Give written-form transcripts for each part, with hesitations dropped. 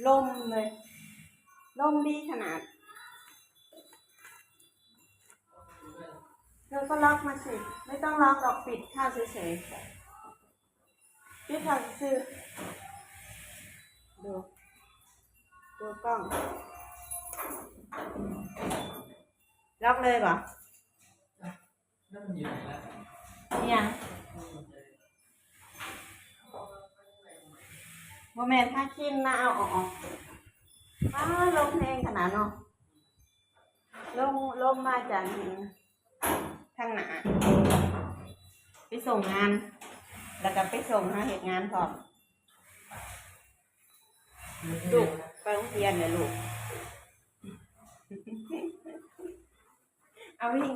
ลมเลยลมดีขนาดเธอก็ล็อกมาสิไม่ต้องล็อกดอกปิดค่าเฉยๆปิดค่าซื้อดูกล้องล็อกเลยป่ะนั่นมันอยู่ไหนล่ะเนี่ยโมเมนต์ถ้าคิมนะเอาออกลมแรงขนาดเนาะลมมาจากทางหนาไปส่งงานแล้วก็ไปส่งหาเหตุงานพร้อมลูกไปโรงเรียนเลยลูกเอาวิ่ง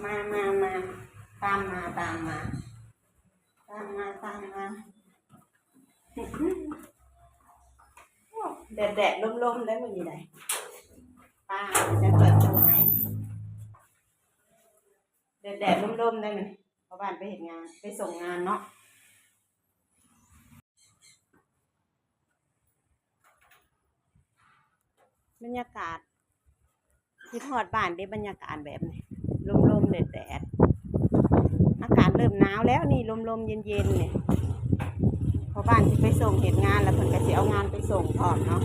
มาตามมาแดดลมได้หมดอยู่ไหนป้าจะเปิดประตูให้แดดลมได้ไหมเพราะบ้านไปเห็นงานไปส่งงานเนาะบรรยากาศที่ทอดบ้านได้บรรยากาศแบบนี้ลมแดดอากาศเริ่มหนาวแล้วนี่ลมเย็นเนี่ยพอบ้านที่ไปส่งเห็นงานแล้วเพิ่นก็สิเอางานไปส่งพร้อมเนาะ